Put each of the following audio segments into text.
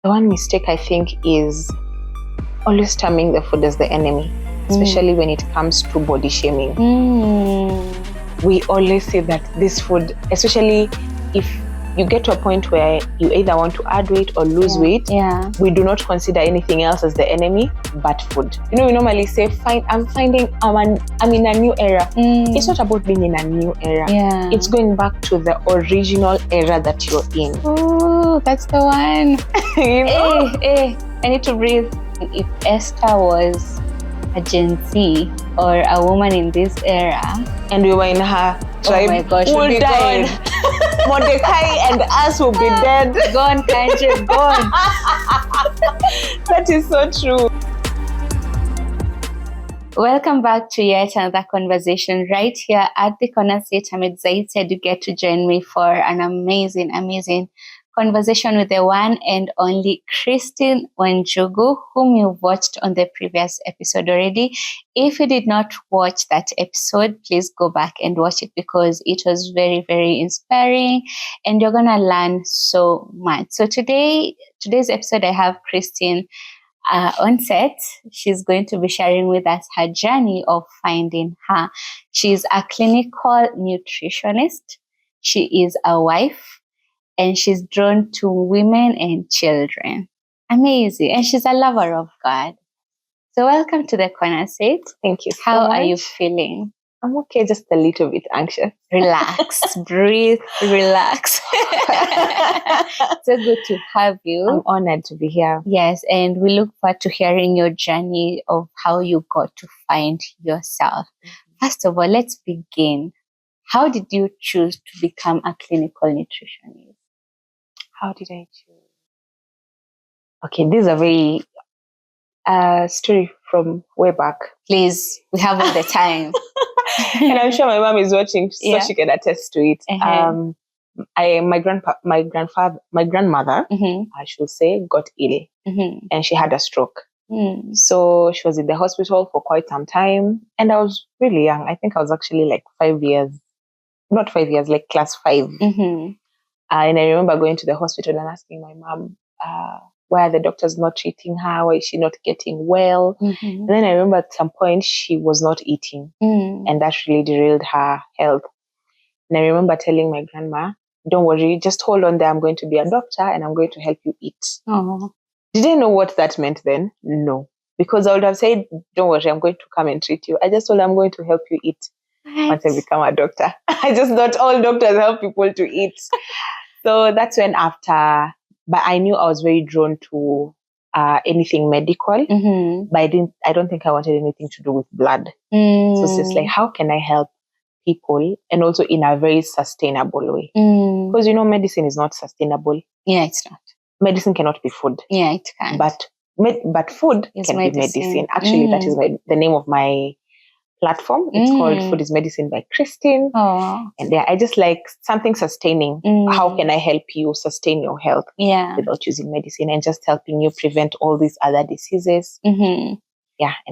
The one mistake I think is always terming the food as the enemy, especially when it comes to body shaming. We always say that this food, especially if you get to a point where you either want to add weight or lose weight, we do not consider anything else as the enemy but food. You know, we normally say, I'm in a new era. It's not about being in a new era. It's going back to the original era that you're in. Oh, that's the one. You know? I need to breathe. If Esther was a Gen Z or a woman in this era, and we were in her tribe, oh my gosh, we'll be gone. Mordecai and us will be dead. Gone, Kanji, gone. That is so true. Welcome back to yet another conversation right here at the Corner Seat. I'm excited you get to join me for an amazing conversation with the one and only Christine Wanjugu, whom you've watched on the previous episode already. If you did not watch that episode, please go back and watch it because it was very, very inspiring and you're going to learn so much. So today's episode, I have Christine on set. She's going to be sharing with us her journey of finding her. She's a clinical nutritionist. She is a wife. And she's drawn to women and children. Amazing. And she's a lover of God. So welcome to the Corner Seat. Thank you so How much. are you feeling? I'm okay, just a little bit anxious. Relax, breathe, relax. So good to have you. I'm honored to be here. Yes, and we look forward to hearing your journey of how you got to find yourself. First of all, let's begin. How did you choose to become a clinical nutritionist? How did I choose? Okay, this is a very story from way back. Please, we have all the time. And I'm sure my mom is watching, so she can attest to it. My grandmother, I should say, got ill, and she had a stroke. So she was in the hospital for quite some time, and I was really young. I think I was actually like 5 years, not 5 years, like class 5. And I remember going to the hospital and asking my mom, why are the doctors not treating her? Why is she not getting well? And then I remember at some point she was not eating, and that really derailed her health. And I remember telling my grandma, don't worry, just hold on there. I'm going to be a doctor and I'm going to help you eat. Did I know what that meant then? No. Because I would have said, don't worry, I'm going to come and treat you. I just told her I'm going to help you eat. Once I become a doctor. I just thought all doctors help people to eat. So that's when but I knew I was very drawn to anything medical, but I don't think I wanted anything to do with blood. So it's just like, how can I help people and also in a very sustainable way? Because, medicine is not sustainable. Yeah, it's not. Medicine cannot be food. Yeah, it can't. But food can be medicine. Actually, that is the name of my platform. It's called Food is Medicine by Christine. And I just like something sustaining. How can I help you sustain your health without using medicine and just helping you prevent all these other diseases? And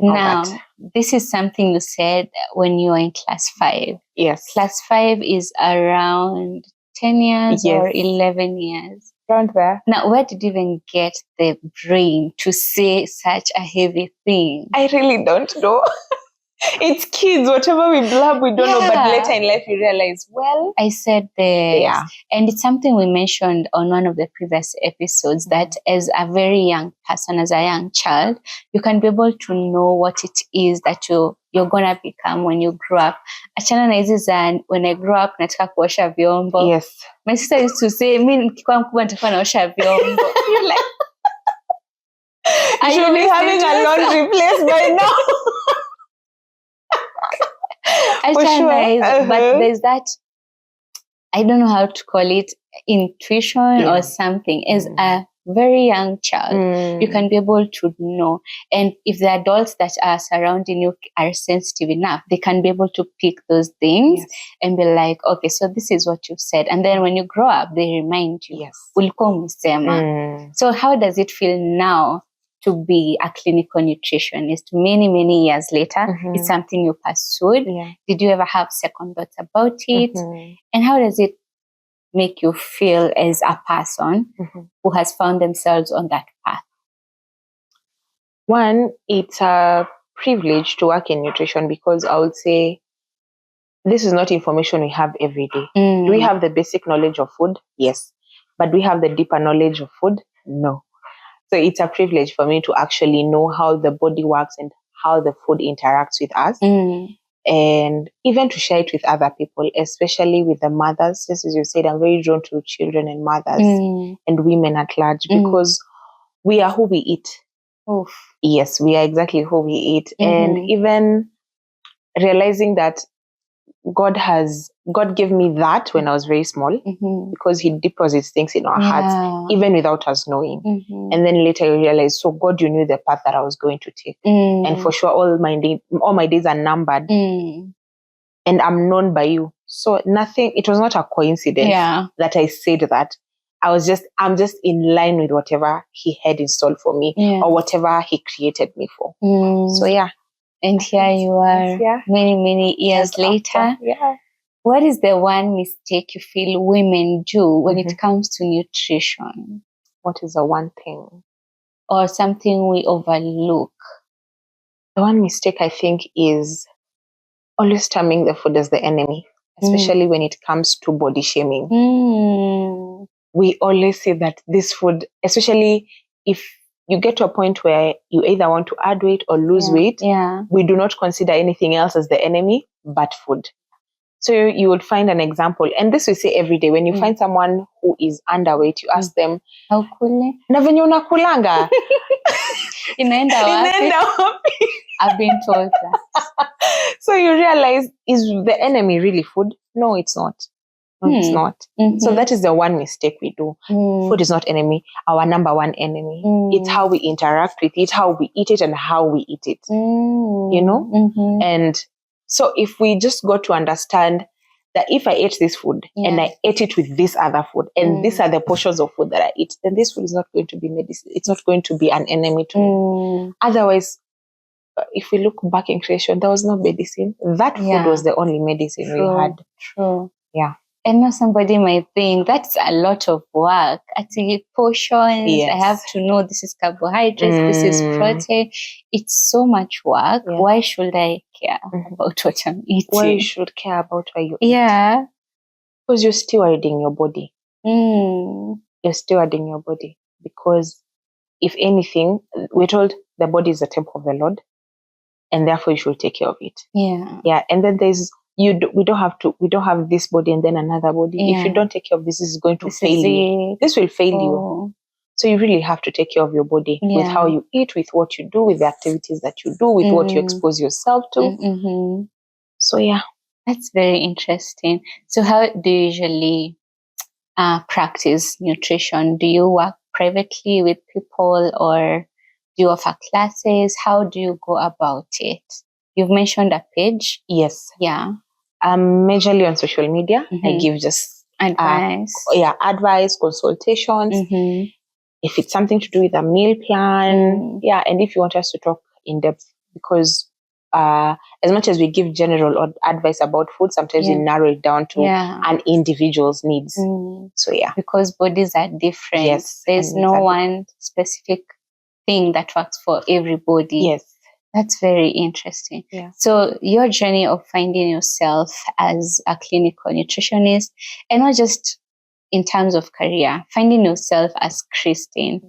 all that. This is something you said when you were in class 5. Yes. Class 5 is around 10 years or 11 years. Around there. Now, where did you even get the brain to say such a heavy thing? I really don't know. It's kids, whatever we blab, we don't know. But later in life, you realize, well, I said this. And it's something we mentioned on one of the previous episodes that as a very young person, as a young child, you can be able to know what it is that you're going to become when you grow up. Achana na hizi za when I grow up, nataka kuosha vyombo. Yes. My sister used to say, mimi nikikuwa mkubwa nitakuwa naosha vyombo. You're like, I should be having a laundry place by now. For sure. But there's that, I don't know how to call it, intuition or something. As a very young child, you can be able to know. And if the adults that are surrounding you are sensitive enough, they can be able to pick those things and be like, okay, so this is what you've said. And then when you grow up, they remind you, ulikuwa umesema. So how does it feel now to be a clinical nutritionist many years later? It's something you pursued. Did you ever have second thoughts about it? And how does it make you feel as a person who has found themselves on that path? One, it's a privilege to work in nutrition, because I would say this is not information we have every day. Do we have the basic knowledge of food? Yes. But do we have the deeper knowledge of food? No. So it's a privilege for me to actually know how the body works and how the food interacts with us. And even to share it with other people, especially with the mothers. Just as you said, I'm very drawn to children and mothers and women at large, because we are who we eat. Oof. Yes, we are exactly who we eat. And even realizing that God gave me that when I was very small, because He deposits things in our hearts, even without us knowing. And then later you realize, so God, you knew the path that I was going to take. And for sure, all my days are numbered, and I'm known by you. So it was not a coincidence that I said that. I'm just in line with whatever He had in store for me, or whatever He created me for. So yeah. And here you are, many, many years later. Yeah. What is the one mistake you feel women do when it comes to nutrition? What is the one thing? Or something we overlook? The one mistake, I think, is always terming the food as the enemy, especially when it comes to body shaming. We always say that this food, especially if you get to a point where you either want to add weight or lose weight, we do not consider anything else as the enemy but food. So you would find an example, and this we say every day. When you find someone who is underweight, you ask them, "How cool? Na venye unakulanga?" Inaenda wapi? I've been told that. So you realize, is the enemy really food? No, it's not. No, it's not. So that is the one mistake we do. Food is not enemy. Our number one enemy. It's how we interact with it, how we eat it, and how we eat it. You know? And so if we just got to understand that if I ate this food and I ate it with this other food, and these are the portions of food that I eat, then this food is not going to be medicine. It's not going to be an enemy to me. Otherwise, if we look back in creation, there was no medicine. That food was the only medicine we had. True. Yeah. And now somebody might think that's a lot of work. Actually, portions, I have to know this is carbohydrates, this is protein. It's so much work. Yeah. Why should I care about what I'm eating? Why you should care about what you eat? Yeah. Because you're stewarding your body. You're stewarding your body. Because if anything, we're told the body is the temple of the Lord, and therefore you should take care of it. Yeah. Yeah. And then we don't have this body and then another body. If you don't take care of this is going to fail you. This will fail you. So you really have to take care of your body with how you eat, with what you do, with the activities that you do, with what you expose yourself to. So yeah. That's very interesting. So how do you usually practice nutrition? Do you work privately with people, or do you offer classes? How do you go about it? You've mentioned a page. Yes. Yeah. Majorly on social media. I give just advice. Advice, consultations. If it's something to do with a meal plan. And if you want us to talk in depth, because as much as we give general advice about food, sometimes we narrow it down to an individual's needs. So yeah. Because bodies are different. Yes. There's no one specific thing that works for everybody. Yes. That's very interesting. Yeah. So your journey of finding yourself as a clinical nutritionist, and not just in terms of career, finding yourself as Christine,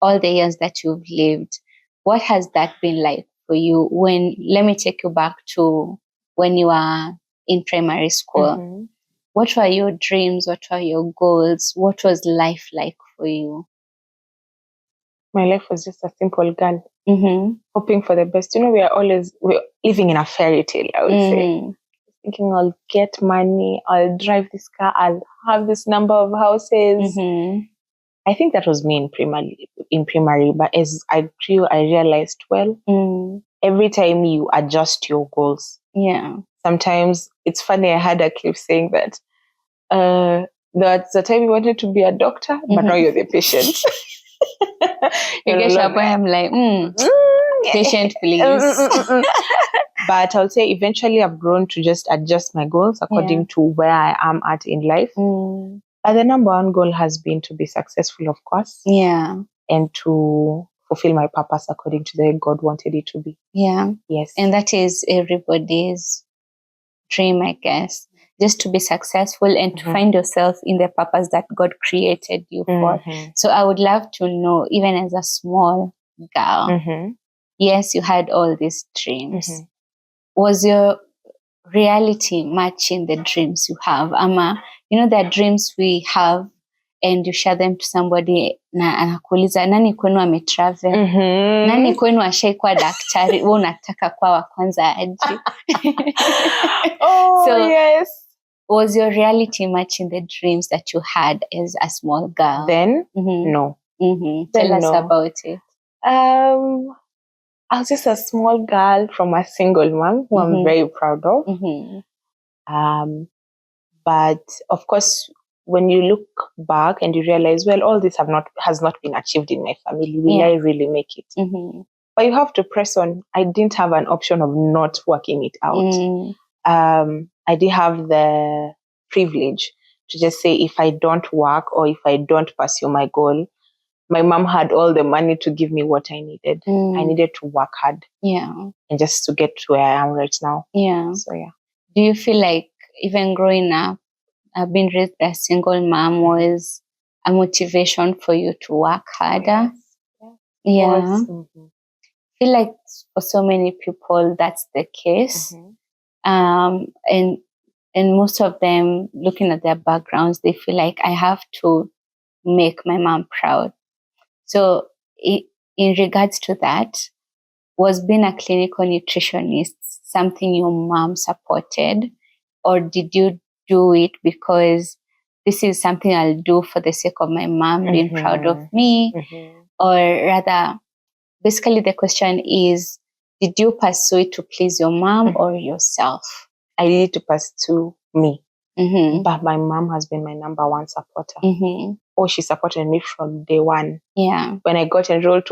all the years that you've lived, what has that been like for you? Let me take you back to when you were in primary school. What were your dreams? What were your goals? What was life like for you? My life was just a simple girl. Hoping for the best. We're living in a fairy tale, I would say. Thinking I'll get money, I'll drive this car, I'll have this number of houses. I think that was me in primary. But as I grew, I realized, every time you adjust your goals. Yeah. Sometimes it's funny, I had a clip saying that that's the time you wanted to be a doctor, but now you're the patient. You get your point, I'm like, patient, please. But I'll say eventually I've grown to just adjust my goals according to where I am at in life. The number one goal has been to be successful, of course. Yeah. And to fulfill my purpose according to the way God wanted it to be. Yeah. Yes. And that is everybody's dream, I guess. Just to be successful and to find yourself in the purpose that God created you for. So I would love to know, even as a small girl, yes, you had all these dreams. Was your reality matching the dreams you have? The dreams we have and you share them to somebody na anakuuliza nani kwenu ametravel, nani kwenu ashaikuwa daktari, wewe unataka kwa wa kwanza aje. So yes, was your reality matching the dreams that you had as a small girl? Then no. Tell us about it. I was just a small girl from a single mom who I'm very proud of. But of course, when you look back and you realize, well, all this has not been achieved in my family. Will I really make it? But you have to press on. I didn't have an option of not working it out. I did have the privilege to just say, if I don't work or if I don't pursue my goal, my mom had all the money to give me what I needed. I needed to work hard. And just to get to where I am right now. So yeah. Do you feel like even growing up, being raised by a single mom was a motivation for you to work harder? Yes. I feel like for so many people that's the case. And most of them, looking at their backgrounds, they feel like I have to make my mom proud. So in regards to that, was being a clinical nutritionist something your mom supported, or did you do it because this is something I'll do for the sake of my mom being proud of me? Or rather, basically the question is, did you pursue it to please your mom or yourself? I did it to pursue me. But my mom has been my number one supporter. She supported me from day one. When I got enrolled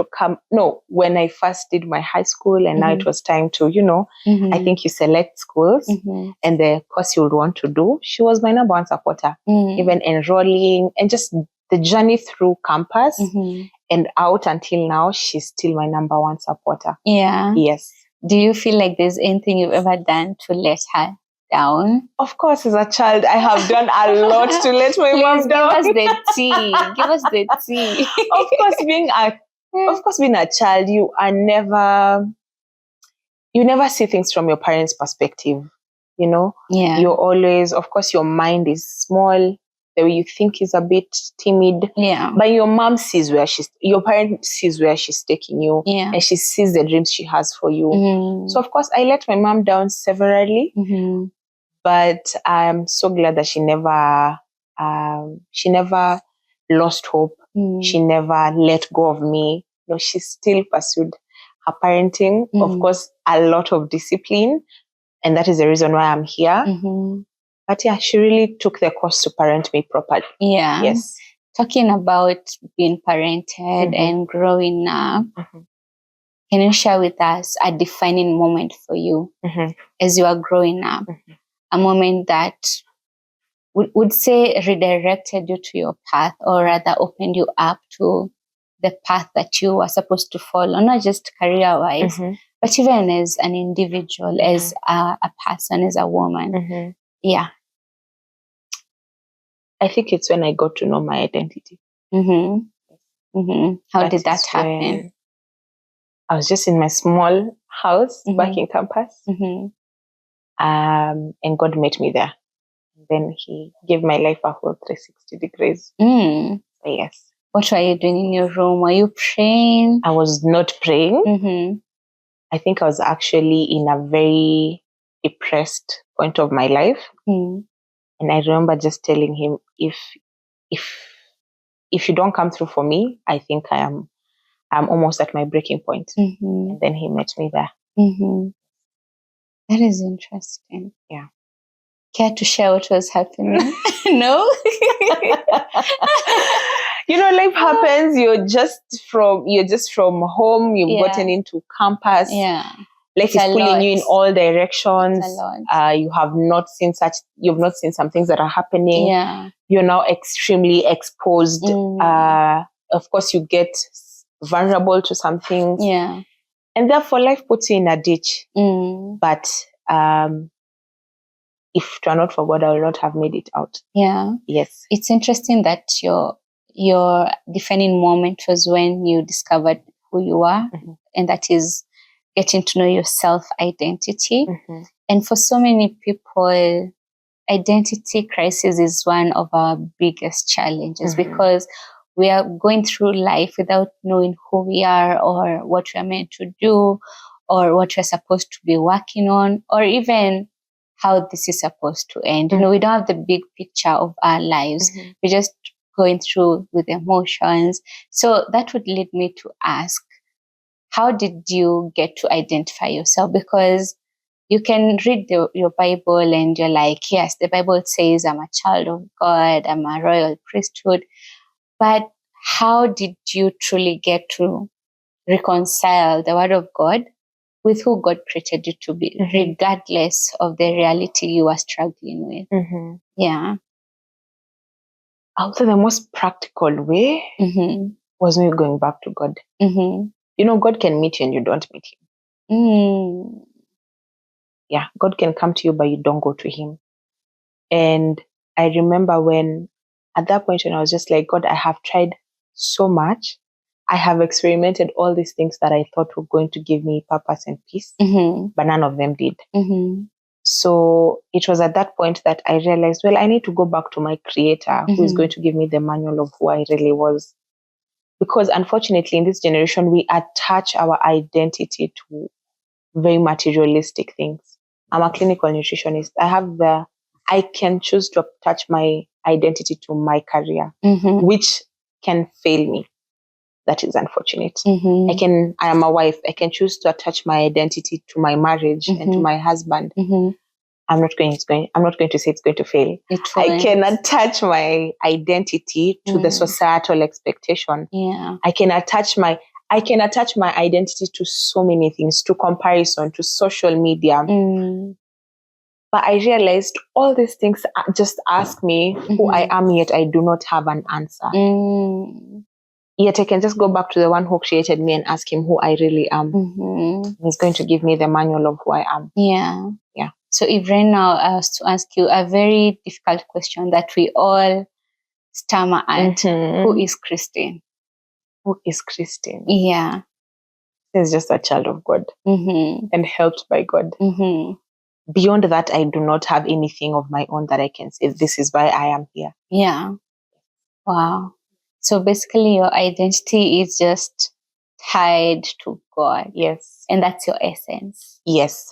when I first did my high school and now it was time to, I think you select schools and the course you would want to do. She was my number one supporter. Even enrolling and just the journey through campus and out until now, she's still my number one supporter. Yes. Do you feel like there's anything you've ever done to let her down? Of course, as a child, I have done a lot to let my mom down. Give us the tea. Give us the tea. Of course, being a child, you never see things from your parents' perspective. You're always, of course, your mind is small. The way you think is a bit timid. But your mom sees your parent sees where she's taking you. And she sees the dreams she has for you. So, of course, I let my mom down severally. But I'm so glad that she never lost hope. She never let go of me. She still pursued her parenting. Of course, a lot of discipline. And that is the reason why I'm here. But yeah, she really took the course to parent me properly. Yes. Talking about being parented and growing up, can you share with us a defining moment for you as you are growing up? A moment that would say redirected you to your path, or rather opened you up to the path that you were supposed to follow, not just career-wise, but even as an individual, as a person, as a woman. Yeah. I think it's when I got to know my identity. How did that happen? I was just in my small house back in campus. And God met me there. Then He gave my life a whole 360 degrees. So yes. What were you doing in your room? Were you praying? I was not praying. I think I was actually in a very depressed point of my life. And I remember just telling Him, if you don't come through for me, I think I'm almost at my breaking point. And then He met me there. That is interesting. Yeah. Care to share what was happening? No? Life happens. You're just from home. You've gotten into campus. Life is pulling you in all directions. It's a lot. You've not seen some things that are happening. Yeah. You're now extremely exposed. Of course, you get vulnerable to some things. Yeah. And therefore, life puts you in a ditch. But if it were not for God, I would not have made it out. Yeah. Yes. It's interesting that your defining moment was when you discovered who you are, and that is getting to know your self-identity. And for so many people, identity crisis is one of our biggest challenges because we are going through life without knowing who we are or what we are meant to do or what we're supposed to be working on or even how this is supposed to end. You know, we don't have the big picture of our lives. We're just going through with emotions. So that would lead me to ask, how did you get to identify yourself? Because you can read your Bible and you're like, yes, the Bible says I'm a child of God, I'm a royal priesthood. But how did you truly get to reconcile the word of God with who God created you to be, regardless of the reality you are struggling with? Yeah. I would say the most practical way was me going back to God. You know, God can meet you and you don't meet him. Yeah, God can come to you, but you don't go to him. And I remember when, at that point, when I was just like, God, I have tried so much. I have experimented all these things that I thought were going to give me purpose and peace, but none of them did. So it was at that point that I realized, well, I need to go back to my creator who is going to give me the manual of who I really was. Because unfortunately, in this generation, we attach our identity to very materialistic things. I'm a clinical nutritionist. I can choose to attach my identity to my career, which can fail me. That is unfortunate. I am a wife. I can choose to attach my identity to my marriage and to my husband. I'm not going to say it's going to fail. I can attach my identity to the societal expectation. Yeah. I can attach my identity to so many things, to comparison, to social media. But I realized all these things just ask me who I am, yet I do not have an answer. Yet I can just go back to the one who created me and ask him who I really am. He's going to give me the manual of who I am. Yeah. Yeah. So if right now I was to ask you a very difficult question that we all stammer at, who is Christine? Who is Christine? Yeah. She's just a child of God and helped by God. Beyond that, I do not have anything of my own that I can say, this is why I am here. Yeah. Wow. So basically your identity is just tied to God. Yes. And that's your essence. Yes.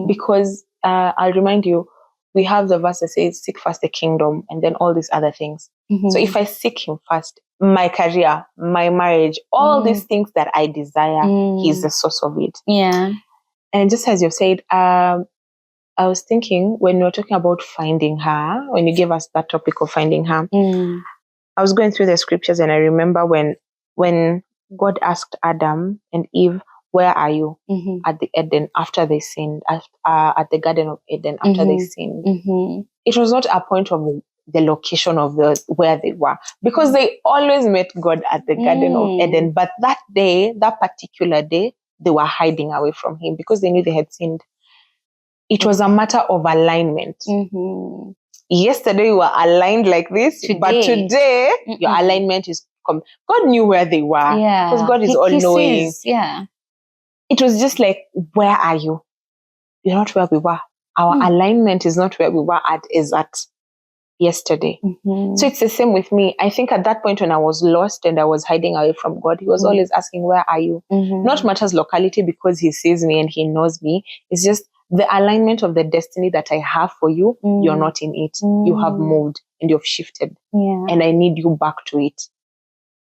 Because I'll remind you, we have the verse that says, seek first the kingdom and then all these other things. So if I seek him first, my career, my marriage, all these things that I desire, he's the source of it. Yeah. And just as you've said, I was thinking when we were talking about finding her, when you gave us that topic of finding her, I was going through the scriptures and I remember when God asked Adam and Eve, where are you? At the Eden after they sinned, at the Garden of Eden after they sinned. It was not a point of the location of where they were, because they always met God at the Garden of Eden. But that day, that particular day, they were hiding away from him because they knew they had sinned. It was a matter of alignment. Yesterday you were aligned like this, but today your alignment is God knew where they were. Yeah. Because God is all-knowing. Yeah. It was just like, where are you? You're not where we were. Our alignment is not where we were at yesterday. So it's the same with me. I think at that point when I was lost and I was hiding away from God, he was always asking, where are you? Not matters locality, because he sees me and he knows me. It's just the alignment of the destiny that I have for you. You're not in it. You have moved and you've shifted. Yeah. And I need you back to it.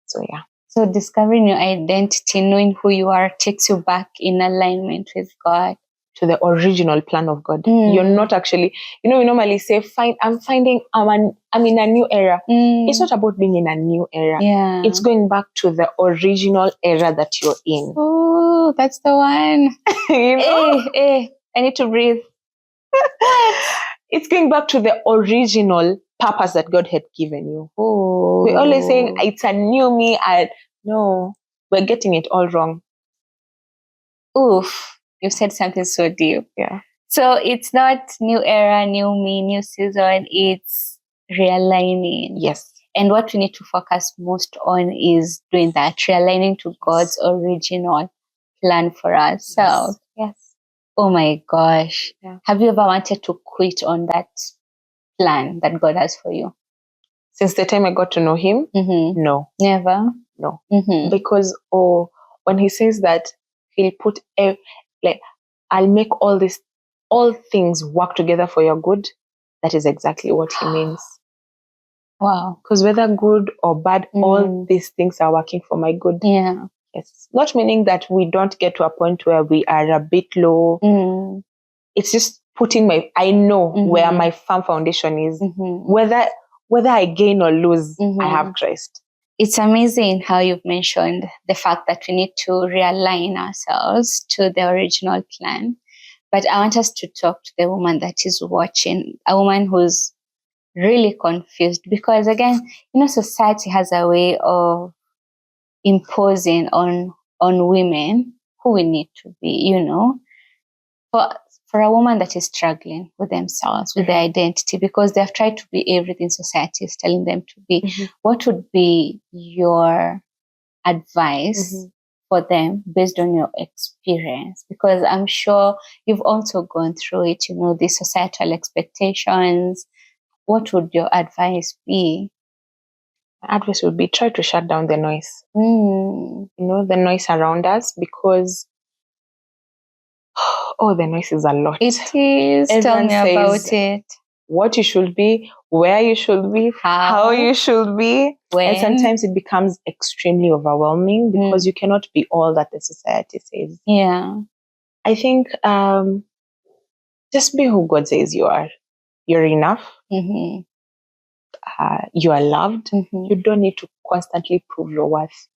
So yeah. So discovering your identity, knowing who you are, takes you back in alignment with God. To the original plan of God. You're not actually, we normally say, I'm in a new era. It's not about being in a new era. Yeah. It's going back to the original era that you're in. Ooh. Oh, that's the one. You know? I need to breathe. It's going back to the original purpose that God had given you. Oh. We're always saying it's a new me. No, we're getting it all wrong. Oof, you said something so deep. Yeah. So it's not new era, new me, new season. It's realigning. Yes. And what we need to focus most on is doing that, realigning to God's original plan for us. So, yes. Oh my gosh. Yeah. Have you ever wanted to quit on that plan that God has for you? Since the time I got to know him, no. Never? No. Because when he says that he'll put, I'll make all things work together for your good, that is exactly what he means. Wow. Because whether good or bad, all these things are working for my good. Yeah. Yes. Not meaning that we don't get to a point where we are a bit low. It's just putting I know where my firm foundation is. Whether I gain or lose, I have Christ. It's amazing how you've mentioned the fact that we need to realign ourselves to the original plan. But I want us to talk to the woman that is watching, a woman who's really confused, because again, society has a way of imposing on women who we need to be, for a woman that is struggling with themselves, with their identity, because they've tried to be everything society is telling them to be. What would be your advice for them based on your experience? Because I'm sure you've also gone through it, the societal expectations. What would your advice be? My advice would be try to shut down the noise. The noise around us, because the noise is a lot. It is. Tell me about it. What you should be, where you should be, how you should be. When? And sometimes it becomes extremely overwhelming because you cannot be all that the society says. Yeah. I think just be who God says you are. You're enough. You are loved. You don't need to constantly prove your worth,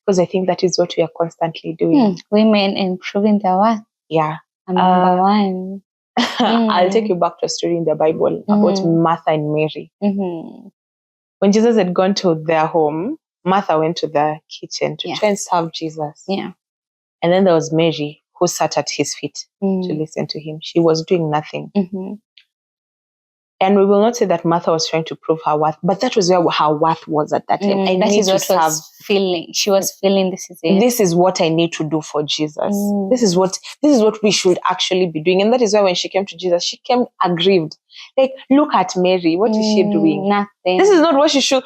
because I think that is what we are constantly doing. Women improving their worth. Yeah. I'm number one. I'll take you back to a story in the Bible about Martha and Mary. When Jesus had gone to their home, Martha went to the kitchen to try and serve Jesus. Yeah. And then there was Mary, who sat at his feet to listen to him. She was doing nothing. And we will not say that Martha was trying to prove her worth, but that was where her worth was at that time. That is what was feeling. She was feeling this is it. This is what I need to do for Jesus. This is what we should actually be doing. And that is why when she came to Jesus, she came aggrieved. Like, look at Mary. What is she doing? Nothing. This is not what she should.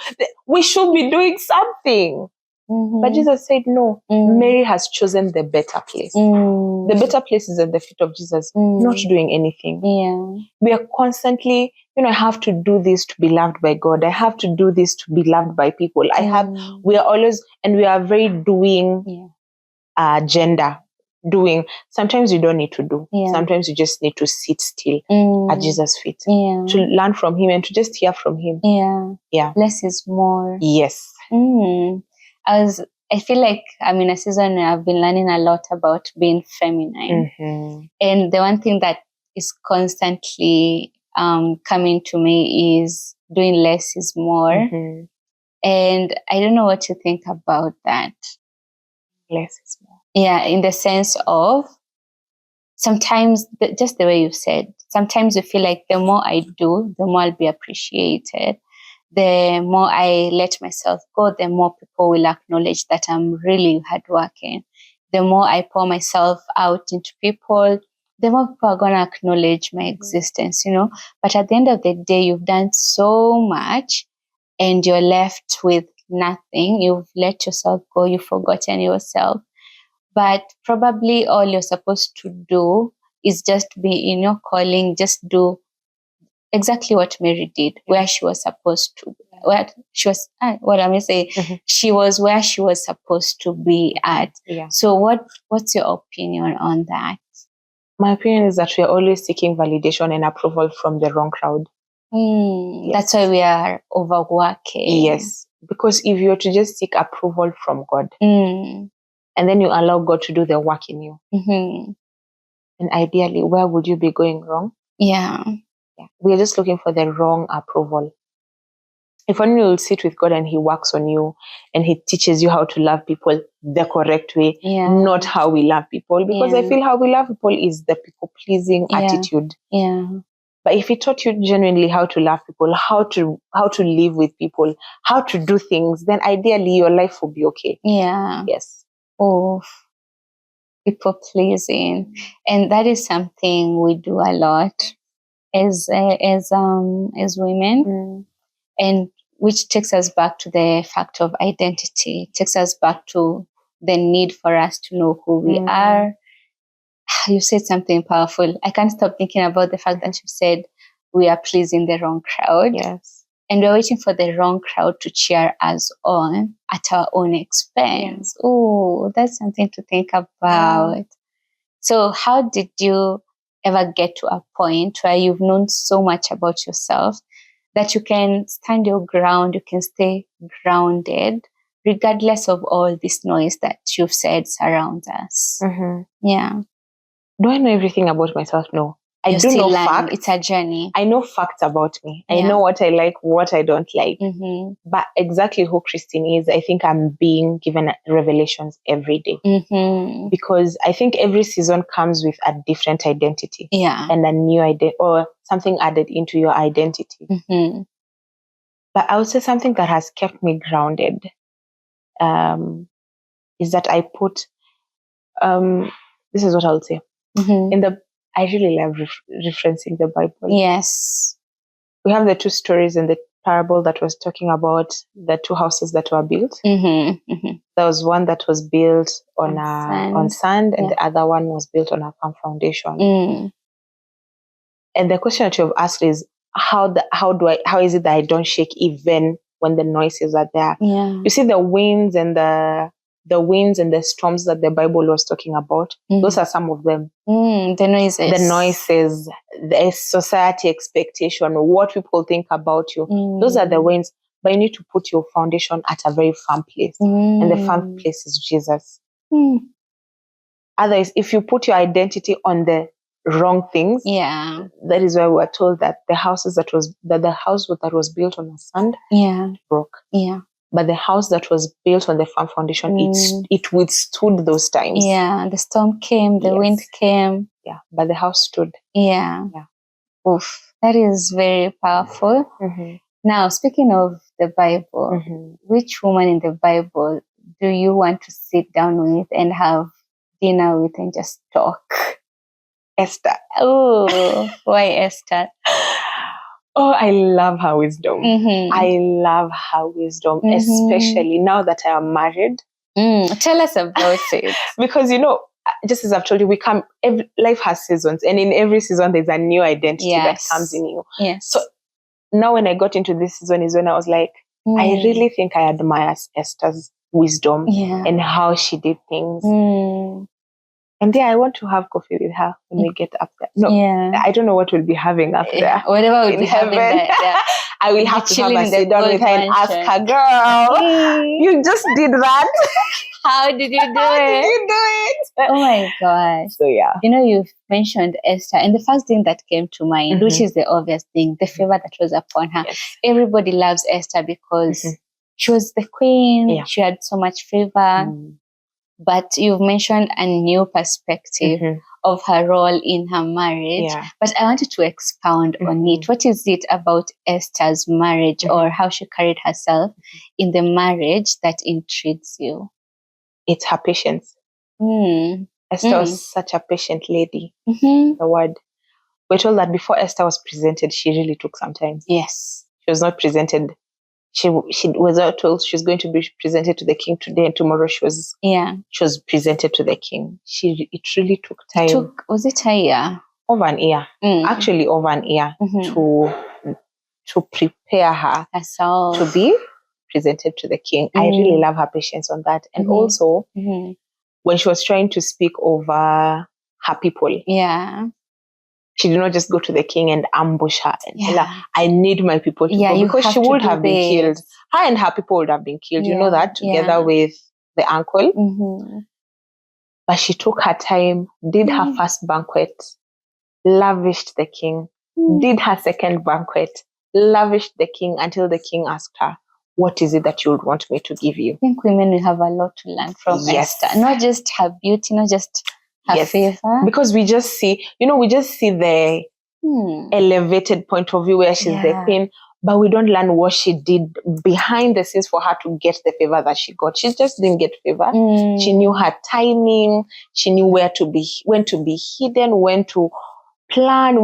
We should be doing something. But Jesus said, no, Mary has chosen the better place. The better place is at the feet of Jesus, not doing anything. Yeah. We are constantly, I have to do this to be loved by God. I have to do this to be loved by people. We are always, and we are very doing gender. Doing. Sometimes you don't need to do. Yeah. Sometimes you just need to sit still at Jesus' feet. Yeah. To learn from him and to just hear from him. Yeah. Yeah. Less is more. Yes. I feel like I'm in a season where I've been learning a lot about being feminine. And the one thing that is constantly coming to me is doing less is more. And I don't know what you think about that. Less is more. Yeah, in the sense of sometimes, just the way you said, sometimes you feel like the more I do, the more I'll be appreciated. The more I let myself go, the more people will acknowledge that I'm really hardworking. The more I pour myself out into people, the more people are going to acknowledge my existence, But at the end of the day, you've done so much and you're left with nothing. You've let yourself go. You've forgotten yourself. But probably all you're supposed to do is just be in your calling, just do exactly what Mary did, where she was supposed to, she was where she was supposed to be at. Yeah. So what's your opinion on that? My opinion is that we are always seeking validation and approval from the wrong crowd. Yes. That's why we are overworking. Yes. Because if you were to just seek approval from God, and then you allow God to do the work in you. And ideally, where would you be going wrong? Yeah. We're just looking for the wrong approval. If only you'll sit with God and He works on you and He teaches you how to love people the correct way, not how we love people. Because I feel how we love people is the people-pleasing attitude. Yeah. But if He taught you genuinely how to love people, how to live with people, how to do things, then ideally your life will be okay. Yeah. Yes. Oh, people pleasing, and that is something we do a lot as women, and which takes us back to the fact of identity. It takes us back to the need for us to know who we are. You said something powerful. I can't stop thinking about the fact that you said we are pleasing the wrong crowd. Yes. And we're waiting for the wrong crowd to cheer us on at our own expense. Oh, that's something to think about. Yeah. So how did you ever get to a point where you've known so much about yourself that you can stand your ground, you can stay grounded, regardless of all this noise that you've said surrounds us? Yeah. Do I know everything about myself? No. I do know facts. It's a journey. I know facts about me. I know what I like, what I don't like. But exactly who Christine is, I think I'm being given revelations every day. Because I think every season comes with a different identity. And a new identity, or something added into your identity. But I would say something that has kept me grounded is that I put, this is what I would say. I really love referencing the Bible. Yes. We have the two stories in the parable that was talking about the two houses that were built. There was one that was built on sand, and the other one was built on a firm foundation. And the question that you've asked is, how is it that I don't shake even when the noises are there? You see the winds and the storms that the Bible was talking about. Those are some of them. The noises, the society expectation, what people think about you. Those are the winds. But you need to put your foundation at a very firm place. And the firm place is Jesus. Otherwise, if you put your identity on the wrong things, that is why we are told that the house that was built on the sand broke. But the house that was built on the firm foundation, it withstood those times. The storm came, the wind came. But the house stood. Oof, that is very powerful. Now, speaking of the Bible, which woman in the Bible do you want to sit down with and have dinner with and just talk? Esther. Oh, why Esther? Oh, I love her wisdom. I love her wisdom, especially now that I am married. Tell us about it. Because, just as I've told you, life has seasons, and in every season there's a new identity that comes in you. So now when I got into this season is when I was like, I really think I admire Esther's wisdom and how she did things. And I want to have coffee with her when we get up there. I don't know what we'll be having up there. Whatever we'll be having there. I will have to have a sit down with her and ask her, girl, you just did that. How did you do it? Oh my gosh. So you've mentioned Esther, and the first thing that came to mind, which is the obvious thing, the favor that was upon her. Everybody loves Esther because she was the queen. She had so much favor. But you've mentioned a new perspective of her role in her marriage. But I wanted to expound on it. What is it about Esther's marriage or how she carried herself in the marriage that intrigues you? It's her patience. Esther was such a patient lady. The word. We're told that before Esther was presented, she really took some time. Yes. She was not presented. She was not told she's going to be presented to the king today, and tomorrow she was presented to the king. It really took time. Was it a year? Over an year. Actually, over an year to prepare her to be presented to the king. I really love her patience on that. And also, when she was trying to speak over her people, she did not just go to the king and ambush her and tell her, I need my people to go, because she would have been killed. Her and her people would have been killed. You know that, together with the uncle. But she took her time, did her first banquet, lavished the king, did her second banquet, lavished the king until the king asked her, what is it that you would want me to give you? I think women will have a lot to learn from Esther. Not just her beauty, not just her favor. Because we just see, we just see the elevated point of view where she's the queen, but we don't learn what she did behind the scenes for her to get the favor that she got. She just didn't get favor. She knew her timing. She knew when to be hidden, when to plan,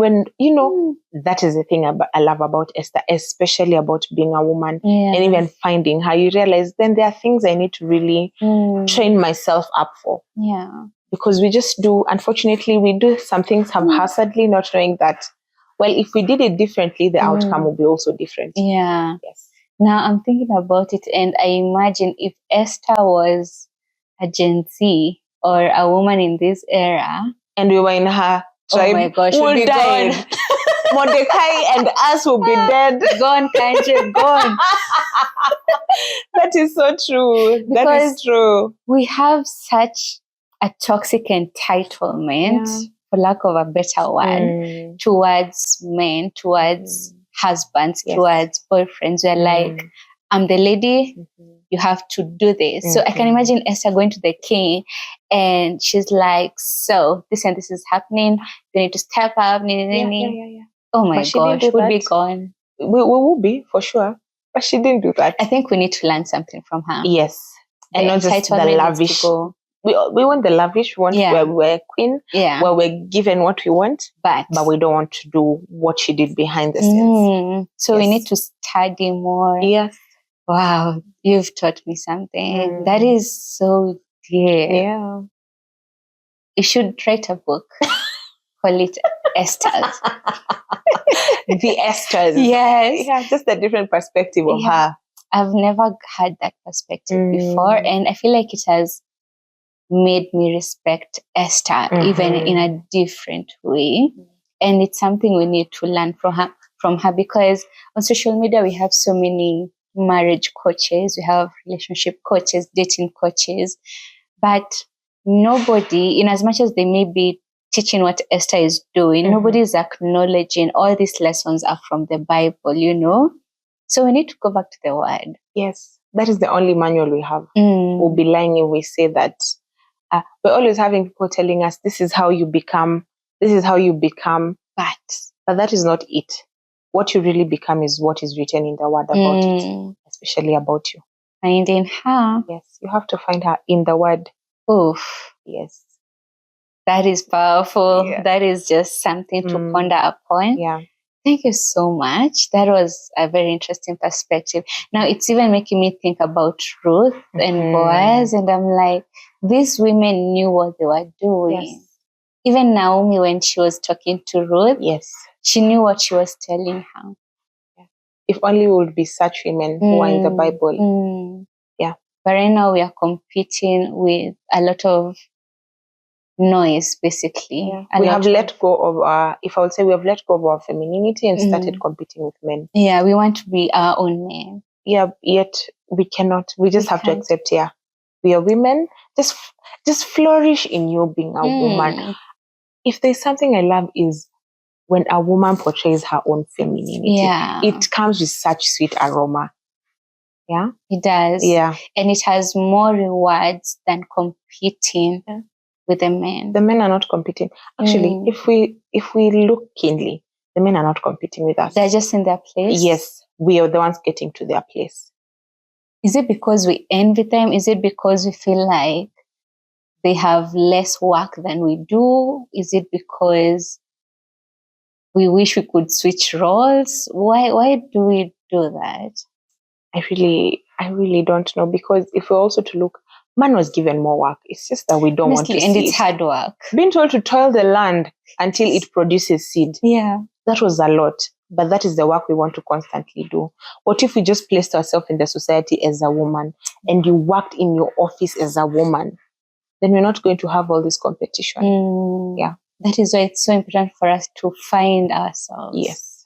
that is the thing I love about Esther, especially about being a woman and even finding her. You realize then there are things I need to really train myself up for. Yeah. Because unfortunately, we do some things haphazardly, not knowing that, well, if we did it differently, the outcome will be also different. Yeah. Yes. Now I'm thinking about it, and I imagine if Esther was a Gen Z or a woman in this era, and we were in her tribe, oh my gosh, we'll be gone. Mordecai and us will be dead. Gone, country, gone. That is so true. That is true. We have such a toxic entitlement, for lack of a better word, towards men, towards husbands, towards boyfriends. We're like, I'm the lady, you have to do this. So I can imagine Esther going to the king and she's like, so this and this is happening. You need to step up. Oh my gosh, we'll be gone. We will be, for sure. But she didn't do that. I think we need to learn something from her. Yes. And not just the lavish. We want the lavish one where we're queen, where we're given what we want, but we don't want to do what she did behind the scenes. So we need to study more. Yes. Wow, you've taught me something. That is so dear. Yeah. You should write a book. Call it Esther's. The Esther's. Yes. Yeah, just a different perspective of her. I've never had that perspective before, and I feel like it has made me respect Esther even in a different way. And it's something we need to learn from her because on social media we have so many marriage coaches, we have relationship coaches, dating coaches, but nobody, in as much as they may be teaching what Esther is doing, nobody is acknowledging all these lessons are from the Bible, So we need to go back to the word. Yes, that is the only manual we have. We'll be lying if we say that. We're always having people telling us, this is how you become, but that is not it. What you really become is what is written in the word about it, especially about you. Finding her. Yes, you have to find her in the word. Oof. Yes. That is powerful. Yeah. That is just something to ponder upon. Yeah. Thank you so much. That was a very interesting perspective. Now it's even making me think about Ruth and Boaz, and I'm like, these women knew what they were doing. Yes. Even Naomi, when she was talking to Ruth, yes, she knew what she was telling her. Yeah. If only we would be such women who are in the Bible. Yeah. But right now we are competing with a lot of noise, basically. Yeah. We have let go of our, if I would say, we have let go of our femininity and started competing with men. Yeah, we want to be our own men. Yeah, yet we cannot. We just have to accept, we are women. Just flourish in you being a woman. If there's something I love is when a woman portrays her own femininity. Yeah. It comes with such sweet aroma. Yeah? It does. Yeah. And it has more rewards than competing with the men. The men are not competing. Actually, if we look keenly, the men are not competing with us. They're just in their place? Yes. We are the ones getting to their place. Is it because we envy them? Is it because we feel like they have less work than we do? Is it because we wish we could switch roles? Why do we do that? I really don't know, because if we're also to look, man was given more work. It's just that we don't want to see it. And it's hard work. Being told to toil the land until it produces seed. Yeah. That was a lot. But that is the work we want to constantly do. What if we just placed ourselves in the society as a woman and you worked in your office as a woman? Then we're not going to have all this competition. Yeah. That is why it's so important for us to find ourselves. Yes.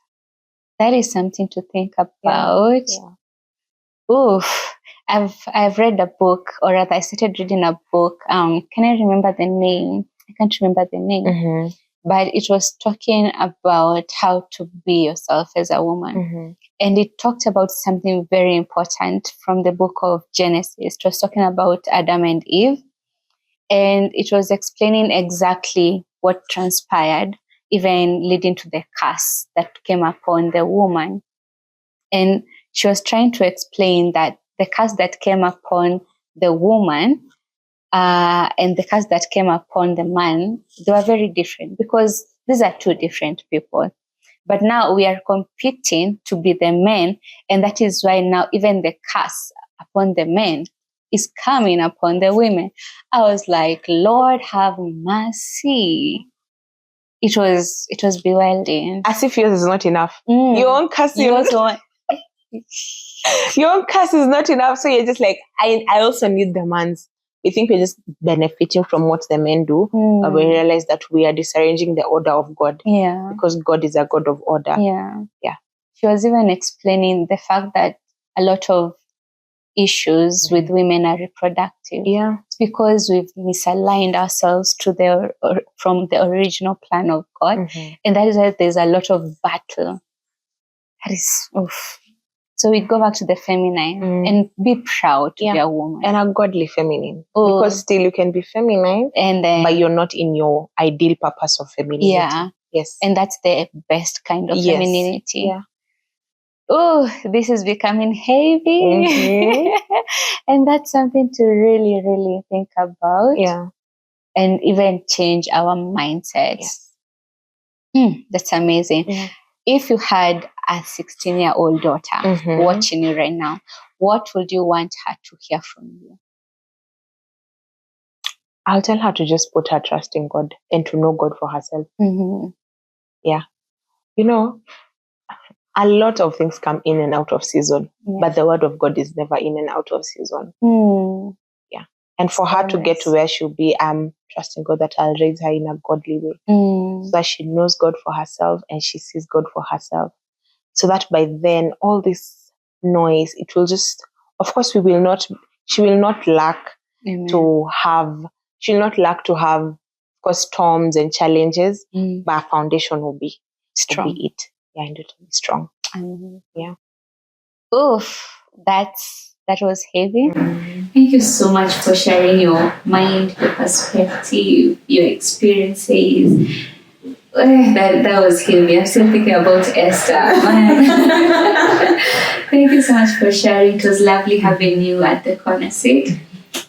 That is something to think about. Yeah. Oof. I've read a book, or rather, I started reading a book. Can I remember the name? I can't remember the name, but it was talking about how to be yourself as a woman, and it talked about something very important from the book of Genesis. It was talking about Adam and Eve, and it was explaining exactly what transpired, even leading to the curse that came upon the woman. And she was trying to explain that the curse that came upon the woman and the curse that came upon the man, they were very different, because these are two different people. But now we are competing to be the men, and that is why now even the curse upon the men is coming upon the women. I was like, Lord have mercy. It was bewildering. As if yours is not enough. Your own curse your own curse is not enough. So you're just like, I also need the man's. We think we're just benefiting from what the men do, but we realize that we are disarranging the order of God. Yeah. Because God is a God of order. Yeah. Yeah. She was even explaining the fact that a lot of issues with women are reproductive. Yeah. It's because we've misaligned ourselves to from the original plan of God. And that is why there's a lot of battle. That is, oof. So we go back to the feminine and be proud to be a woman. And a godly feminine. Because still you can be feminine, but you're not in your ideal purpose of femininity. Yeah. Yes. And that's the best kind of femininity. Yeah. Oh, this is becoming heavy. And that's something to really, really think about. Yeah. And even change our mindsets. Yes. That's amazing. Yeah. If you had a 16-year-old daughter watching you right now, what would you want her to hear from you? I'll tell her to just put her trust in God and to know God for herself. Yeah. You know, a lot of things come in and out of season, but the word of God is never in and out of season. Yeah. And for her to get to where she'll be, I'm trusting God that I'll raise her in a godly way. So that she knows God for herself and she sees God for herself. So that by then, all this noise, it will just, of course, she will not lack to have, of course, storms and challenges, but our foundation will be strong. Will be it. Yeah, and it will be strong. Yeah. Oof, that was heavy. Thank you so much for sharing your mind, your perspective, your experiences. That was heavy. I'm still thinking about Esther. Thank you so much for sharing. It was lovely having you at the Corner Suite,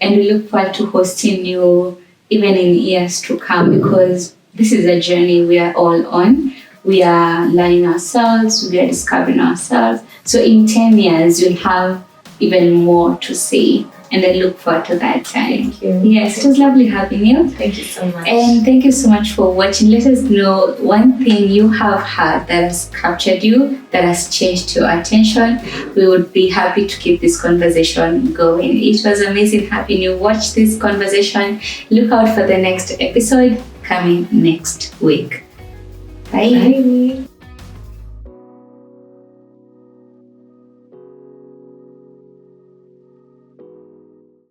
and we look forward to hosting you even in years to come, because this is a journey we are all on. We are learning ourselves, we are discovering ourselves. So in 10 years, you'll have even more to say. And I look forward to that time. Thank you. Yes, it was lovely having you. Thank you so much. And thank you so much for watching. Let us know one thing you have heard that has captured you, that has changed your attention. We would be happy to keep this conversation going. It was amazing having you watch this conversation. Look out for the next episode coming next week. Bye. Bye.